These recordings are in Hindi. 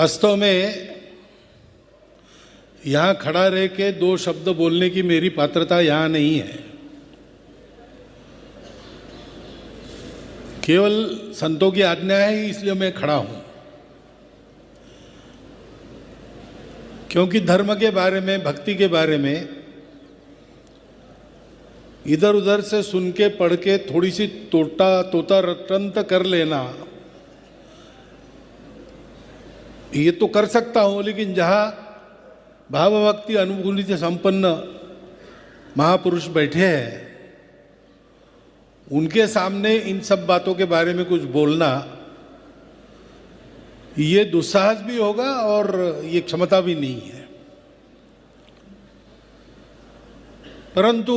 वास्तव में यहाँ खड़ा रह के दो शब्द बोलने की मेरी पात्रता यहाँ नहीं है। केवल संतों की आज्ञा है, इसलिए मैं खड़ा हूँ। क्योंकि धर्म के बारे में, भक्ति के बारे में इधर उधर से सुन के पढ़ के थोड़ी सी तोता रटंत कर लेना, ये तो कर सकता हूँ, लेकिन जहाँ भाव भक्ति अनुभूति से संपन्न महापुरुष बैठे हैं, उनके सामने इन सब बातों के बारे में कुछ बोलना, ये दुस्साहस भी होगा और ये क्षमता भी नहीं है। परंतु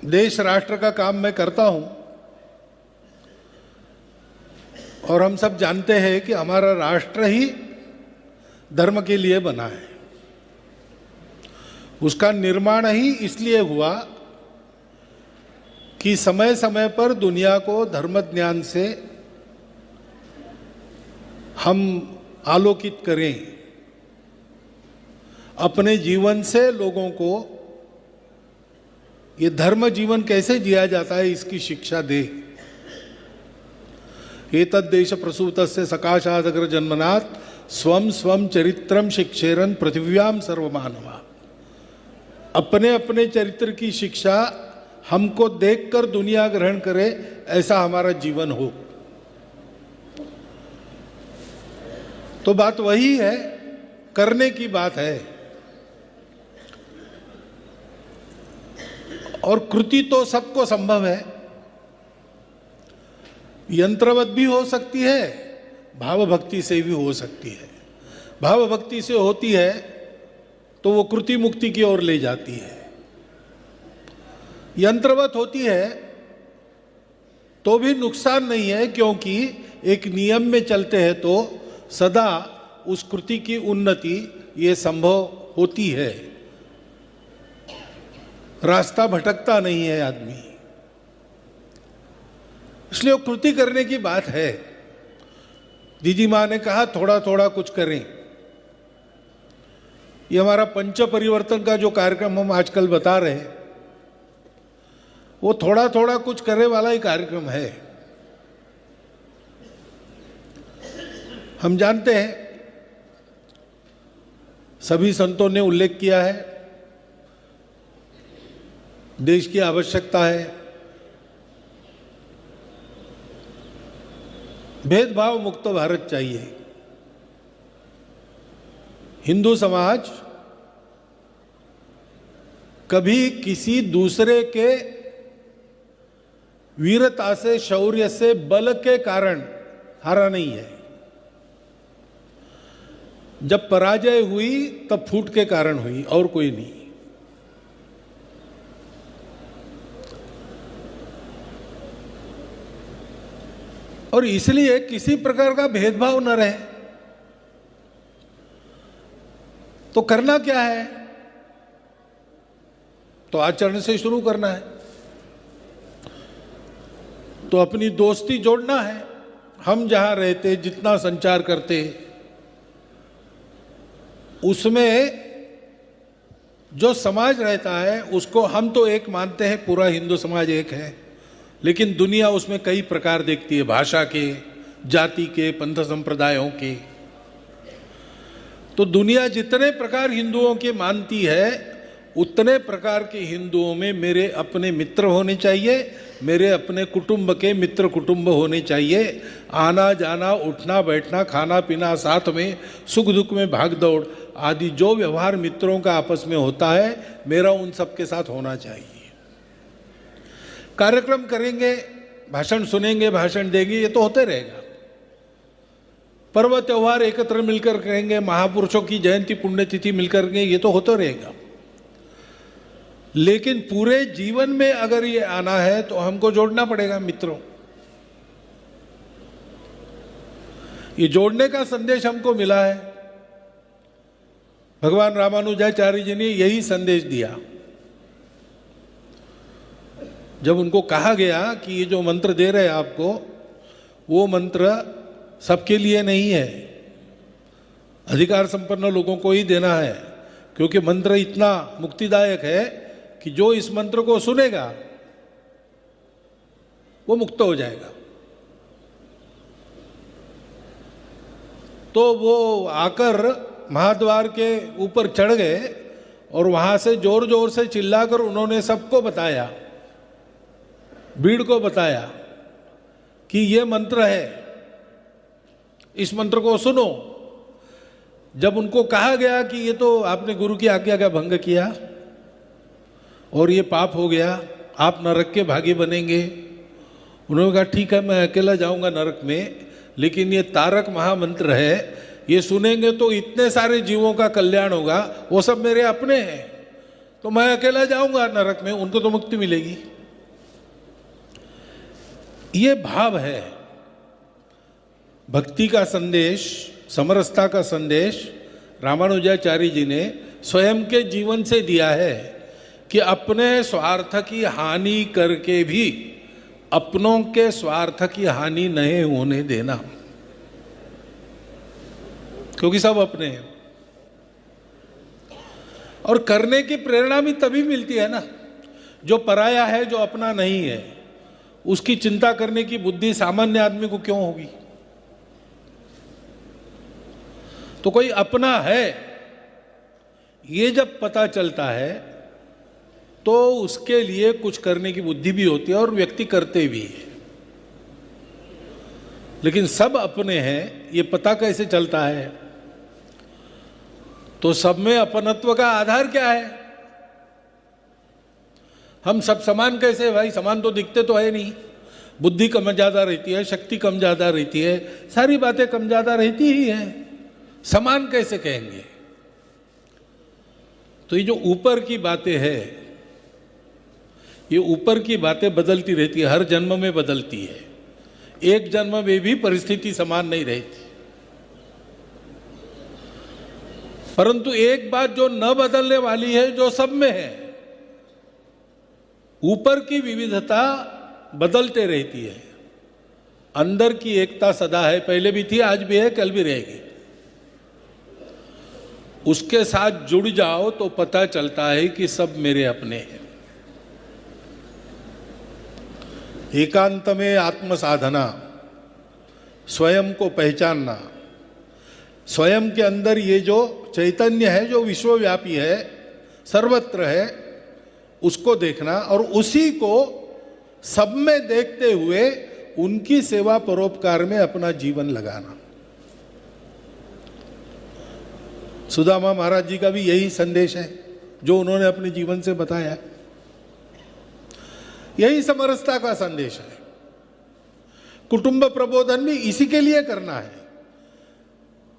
देश राष्ट्र का काम मैं करता हूं और हम सब जानते हैं कि हमारा राष्ट्र ही धर्म के लिए बना है। उसका निर्माण ही इसलिए हुआ कि समय समय पर दुनिया को धर्म ज्ञान से हम आलोकित करें, अपने जीवन से लोगों को ये धर्म जीवन कैसे जिया जाता है इसकी शिक्षा दे। एतद्देश प्रसूतस्य सकाशादग्र जन्मनात् स्वम स्वम चरित्रम शिक्षेरन पृथिव्याम सर्वमानवा। अपने अपने चरित्र की शिक्षा हमको देखकर दुनिया ग्रहण करे, ऐसा हमारा जीवन हो। तो बात वही है, करने की बात है। और कृति तो सबको संभव है, यंत्रवत भी हो सकती है, भाव भक्ति से भी हो सकती है। भाव भक्ति से होती है तो वो कृति मुक्ति की ओर ले जाती है। यंत्रवत होती है तो भी नुकसान नहीं है, क्योंकि एक नियम में चलते हैं तो सदा उस कृति की उन्नति ये संभव होती है। रास्ता भटकता नहीं है आदमी, इसलिए कृति करने की बात है। दीदी माँ ने कहा थोड़ा थोड़ा कुछ करें। ये हमारा पंच परिवर्तन का जो कार्यक्रम हम आजकल बता रहे हैं, वो थोड़ा थोड़ा कुछ करने वाला ही कार्यक्रम है। हम जानते हैं, सभी संतों ने उल्लेख किया है, देश की आवश्यकता है, भेदभाव मुक्त भारत चाहिए। हिंदू समाज कभी किसी दूसरे के वीरता से, शौर्य से, बल के कारण हारा नहीं है। जब पराजय हुई तब फूट के कारण हुई, और कोई नहीं। और इसलिए किसी प्रकार का भेदभाव न रहे। तो करना क्या है? तो आचरण से शुरू करना है। तो अपनी दोस्ती जोड़ना है। हम जहां रहते, जितना संचार करते, उसमें जो समाज रहता है उसको हम तो एक मानते हैं, पूरा हिंदू समाज एक है, लेकिन दुनिया उसमें कई प्रकार देखती है, भाषा के, जाति के, पंथ संप्रदायों के। तो दुनिया जितने प्रकार हिंदुओं के मानती है, उतने प्रकार के हिंदुओं में मेरे अपने मित्र होने चाहिए, मेरे अपने कुटुंब के मित्र कुटुंब होने चाहिए। आना जाना, उठना बैठना, खाना पीना, साथ में सुख दुख में भाग दौड़ आदि जो व्यवहार मित्रों का आपस में होता है, मेरा उन सब के साथ होना चाहिए। कार्यक्रम करेंगे, भाषण सुनेंगे, भाषण देंगे, ये तो होते रहेगा। पर्व त्योहार एकत्र मिलकर करेंगे, महापुरुषों की जयंती पुण्यतिथि मिलकर करेंगे, ये तो होता रहेगा। लेकिन पूरे जीवन में अगर ये आना है तो हमको जोड़ना पड़ेगा मित्रों। ये जोड़ने का संदेश हमको मिला है। भगवान रामानुजाचार्य जी ने यही संदेश दिया। जब उनको कहा गया कि ये जो मंत्र दे रहे हैं आपको, वो मंत्र सबके लिए नहीं है, अधिकार संपन्न लोगों को ही देना है, क्योंकि मंत्र इतना मुक्तिदायक है कि जो इस मंत्र को सुनेगा वो मुक्त हो जाएगा। तो वो आकर महाद्वार के ऊपर चढ़ गए और वहां से जोर जोर से चिल्लाकर उन्होंने सबको बताया, भीड़ को बताया कि ये मंत्र है, इस मंत्र को सुनो। जब उनको कहा गया कि ये तो आपने गुरु की आज्ञा का भंग किया और ये पाप हो गया, आप नरक के भागी बनेंगे, उन्होंने कहा ठीक है मैं अकेला जाऊंगा नरक में, लेकिन ये तारक महामंत्र है, ये सुनेंगे तो इतने सारे जीवों का कल्याण होगा, वो सब मेरे अपने हैं, तो मैं अकेला जाऊंगा नरक में, उनको तो मुक्ति मिलेगी। ये भाव है भक्ति का संदेश, समरसता का संदेश रामानुजाचार्य जी ने स्वयं के जीवन से दिया है कि अपने स्वार्थ की हानि करके भी अपनों के स्वार्थ की हानि नहीं होने देना, क्योंकि सब अपने हैं। और करने की प्रेरणा भी तभी मिलती है ना, जो पराया है, जो अपना नहीं है, उसकी चिंता करने की बुद्धि सामान्य आदमी को क्यों होगी। तो कोई अपना है ये जब पता चलता है तो उसके लिए कुछ करने की बुद्धि भी होती है और व्यक्ति करते भी है। लेकिन सब अपने हैं ये पता कैसे चलता है? तो सब में अपनत्व का आधार क्या है? हम सब समान कैसे है भाई? समान तो दिखते तो है नहीं, बुद्धि कम ज्यादा रहती है, शक्ति कम ज्यादा रहती है, सारी बातें कम ज्यादा रहती ही है, समान कैसे कहेंगे? तो ये जो ऊपर की बातें है, ये ऊपर की बातें बदलती रहती है, हर जन्म में बदलती है, एक जन्म में भी परिस्थिति समान नहीं रहती। परंतु एक बात जो न बदलने वाली है, जो सब में है, ऊपर की विविधता बदलते रहती है, अंदर की एकता सदा है, पहले भी थी, आज भी है, कल भी रहेगी। उसके साथ जुड़ जाओ तो पता चलता है कि सब मेरे अपने हैं। एकांत में आत्म साधना, स्वयं को पहचानना, स्वयं के अंदर ये जो चैतन्य है, जो विश्वव्यापी है, सर्वत्र है, उसको देखना और उसी को सब में देखते हुए उनकी सेवा परोपकार में अपना जीवन लगाना। सुदामा महाराज जी का भी यही संदेश है जो उन्होंने अपने जीवन से बताया, यही समरसता का संदेश है। कुटुंब प्रबोधन भी इसी के लिए करना है।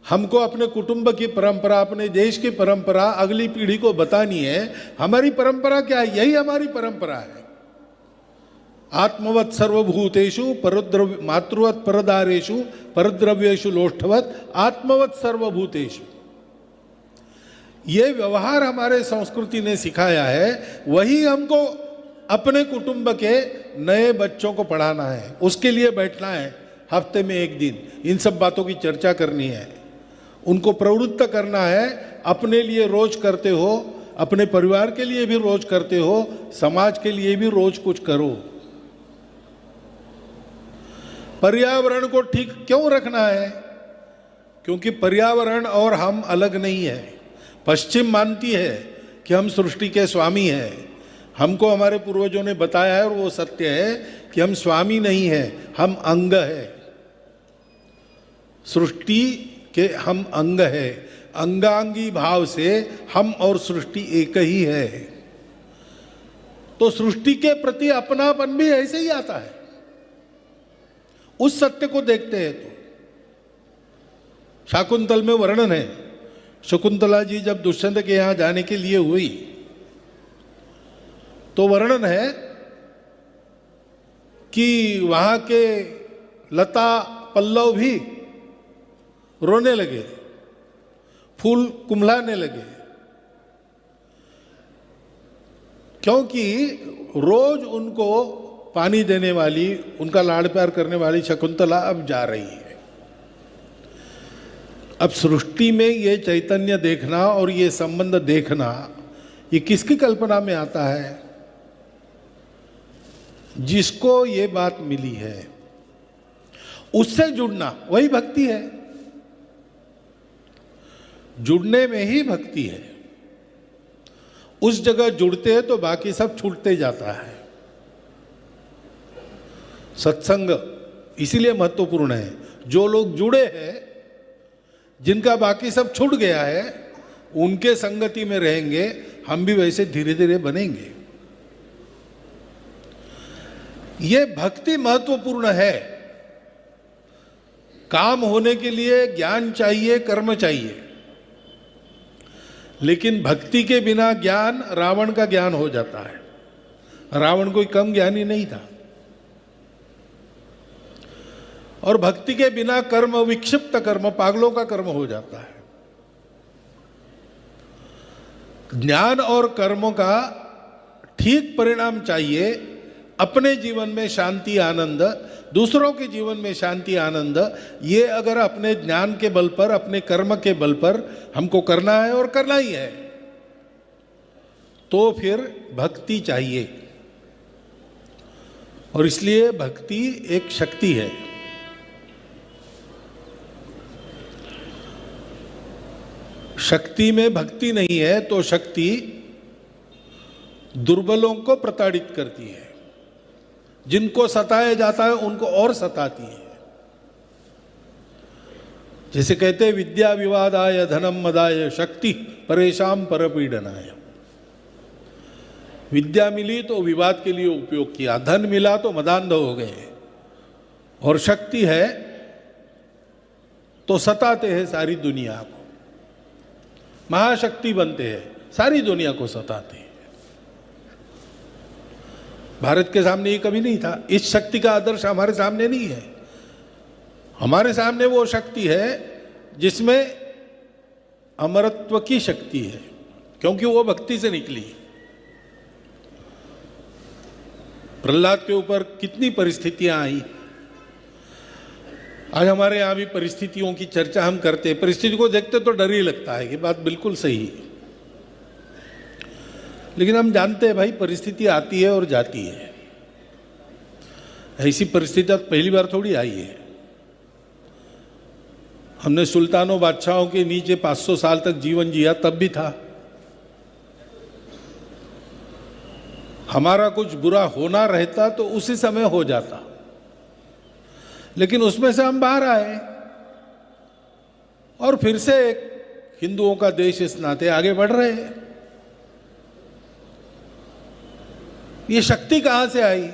हमको अपने कुटुंब की परंपरा, अपने देश की परंपरा अगली पीढ़ी को बतानी है। हमारी परंपरा क्या है? यही हमारी परंपरा है। आत्मवत् सर्वभूतेषु परद्रव्य मातृवत् परदारेषु परद्रव्येषु लोष्ठवत् आत्मवत् सर्वभूतेषु। ये व्यवहार हमारे संस्कृति ने सिखाया है, वही हमको अपने कुटुंब के नए बच्चों को पढ़ाना है। उसके लिए बैठना है, हफ्ते में एक दिन इन सब बातों की चर्चा करनी है, उनको प्रवृत्त करना है। अपने लिए रोज करते हो, अपने परिवार के लिए भी रोज करते हो, समाज के लिए भी रोज कुछ करो। पर्यावरण को ठीक क्यों रखना है? क्योंकि पर्यावरण और हम अलग नहीं है। पश्चिम मानती है कि हम सृष्टि के स्वामी हैं। हमको हमारे पूर्वजों ने बताया है और वो सत्य है कि हम स्वामी नहीं हैं, हम अंग है, सृष्टि के हम अंग है। अंगांगी भाव से हम और सृष्टि एक ही है। तो सृष्टि के प्रति अपनापन भी ऐसे ही आता है, उस सत्य को देखते हैं। तो शाकुंतल में वर्णन है, शकुंतला जी जब दुष्यंत के यहां जाने के लिए हुई तो वर्णन है कि वहां के लता पल्लव भी रोने लगे, फूल कुम्हलाने लगे, क्योंकि रोज उनको पानी देने वाली, उनका लाड़ प्यार करने वाली शकुंतला अब जा रही है। अब सृष्टि में ये चैतन्य देखना और ये संबंध देखना, ये किसकी कल्पना में आता है? जिसको ये बात मिली है उससे जुड़ना, वही भक्ति है। जुड़ने में ही भक्ति है। उस जगह जुड़ते हैं तो बाकी सब छूटते जाता है। सत्संग इसीलिए महत्वपूर्ण है। जो लोग जुड़े हैं, जिनका बाकी सब छूट गया है, उनके संगति में रहेंगे, हम भी वैसे धीरे धीरे बनेंगे। ये भक्ति महत्वपूर्ण है। काम होने के लिए ज्ञान चाहिए, कर्म चाहिए, लेकिन भक्ति के बिना ज्ञान रावण का ज्ञान हो जाता है। रावण कोई कम ज्ञानी नहीं था। और भक्ति के बिना कर्म विक्षिप्त कर्म, पागलों का कर्म हो जाता है। ज्ञान और कर्मों का ठीक परिणाम चाहिए। अपने जीवन में शांति आनंद, दूसरों के जीवन में शांति आनंद, ये अगर अपने ज्ञान के बल पर, अपने कर्म के बल पर हमको करना है और करना ही है, तो फिर भक्ति चाहिए। और इसलिए भक्ति एक शक्ति है। शक्ति में भक्ति नहीं है तो शक्ति दुर्बलों को प्रताड़ित करती है। जिनको सताया जाता है उनको और सताती है। जैसे कहते हैं, विद्या विवादाय धनम मदाय शक्ति परेशान परपीडनाय। विद्या मिली तो विवाद के लिए उपयोग किया, धन मिला तो मदान्ध हो गए, और शक्ति है तो सताते हैं सारी दुनिया को। महाशक्ति बनते हैं, सारी दुनिया को सताते हैं। भारत के सामने ये कभी नहीं था। इस शक्ति का आदर्श हमारे सामने नहीं है। हमारे सामने वो शक्ति है जिसमें अमरत्व की शक्ति है, क्योंकि वो भक्ति से निकली। प्रहलाद के ऊपर कितनी परिस्थितियां आई। आज हमारे यहां भी परिस्थितियों की चर्चा हम करते हैं। परिस्थिति को देखते तो डर ही लगता है, कि बात बिल्कुल सही है। लेकिन हम जानते हैं भाई, परिस्थिति आती है और जाती है। ऐसी परिस्थिति पहली बार थोड़ी आई है। हमने सुल्तानों बादशाहों के नीचे 500 साल तक जीवन जिया, तब भी था। हमारा कुछ बुरा होना रहता तो उसी समय हो जाता, लेकिन उसमें से हम बाहर आए और फिर से एक हिंदुओं का देश इस नाते आगे बढ़ रहे हैं। ये शक्ति कहां से आई?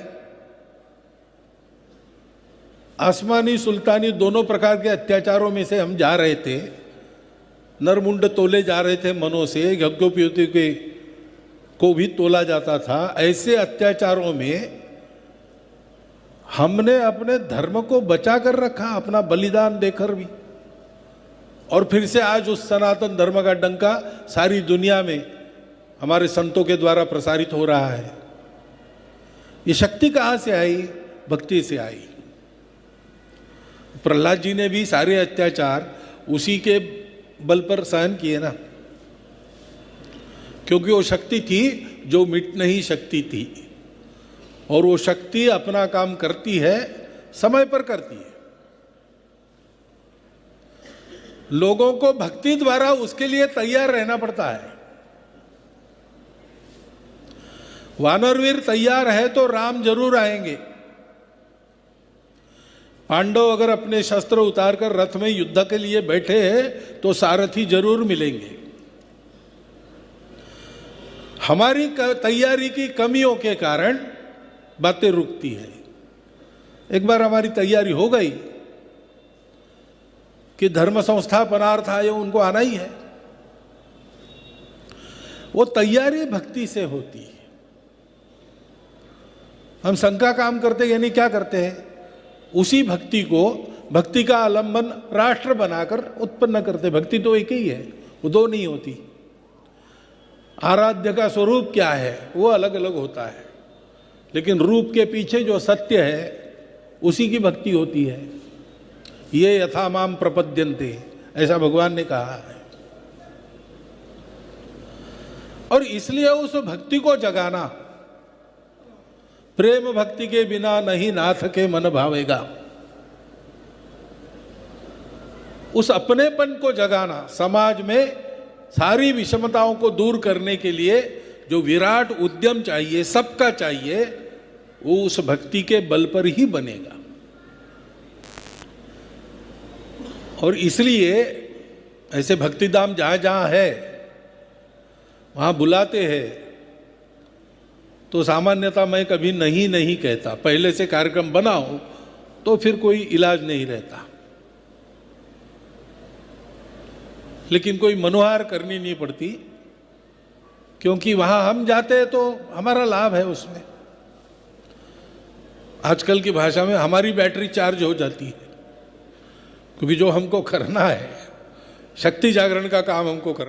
आसमानी सुल्तानी दोनों प्रकार के अत्याचारों में से हम जा रहे थे। नरमुंड तोले जा रहे थे मनों से, यज्ञोपवीत के को भी तोला जाता था। ऐसे अत्याचारों में हमने अपने धर्म को बचा कर रखा, अपना बलिदान देकर भी। और फिर से आज उस सनातन धर्म का डंका सारी दुनिया में हमारे संतों के द्वारा प्रसारित हो रहा है। ये शक्ति कहां से आई? भक्ति से आई। प्रहलाद जी ने भी सारे अत्याचार उसी के बल पर सहन किए ना, क्योंकि वो शक्ति थी जो मिट नहीं शक्ति थी। और वो शक्ति अपना काम करती है, समय पर करती है। लोगों को भक्ति द्वारा उसके लिए तैयार रहना पड़ता है। वानरवीर तैयार है तो राम जरूर आएंगे। पांडव अगर अपने शस्त्र उतारकर रथ में युद्ध के लिए बैठे हैं तो सारथी जरूर मिलेंगे। हमारी तैयारी की कमियों के कारण बातें रुकती है। एक बार हमारी तैयारी हो गई कि धर्म संस्थापनार्थ आए, उनको आना ही है। वो तैयारी भक्ति से होती है। हम संघ का काम करते यानी क्या करते हैं? उसी भक्ति को, भक्ति का आलंबन राष्ट्र बनाकर उत्पन्न करते। भक्ति तो एक ही है, वो दो नहीं होती। आराध्य का स्वरूप क्या है वो अलग अलग होता है, लेकिन रूप के पीछे जो सत्य है उसी की भक्ति होती है। ये यथा माम प्रपद्यन्ते, ऐसा भगवान ने कहा है। और इसलिए उस भक्ति को जगाना, प्रेम भक्ति के बिना नहीं नाथ के मन भावेगा, उस अपनेपन को जगाना, समाज में सारी विषमताओं को दूर करने के लिए जो विराट उद्यम चाहिए, सबका चाहिए, वो उस भक्ति के बल पर ही बनेगा। और इसलिए ऐसे भक्तिधाम जहां जहां है वहां बुलाते हैं तो सामान्यतः मैं कभी नहीं नहीं कहता, पहले से कार्यक्रम बनाओ तो फिर कोई इलाज नहीं रहता, लेकिन कोई मनुहार करनी नहीं पड़ती, क्योंकि वहां हम जाते हैं तो हमारा लाभ है उसमें। आजकल की भाषा में हमारी बैटरी चार्ज हो जाती है, क्योंकि जो हमको करना है, शक्ति जागरण का काम हमको करना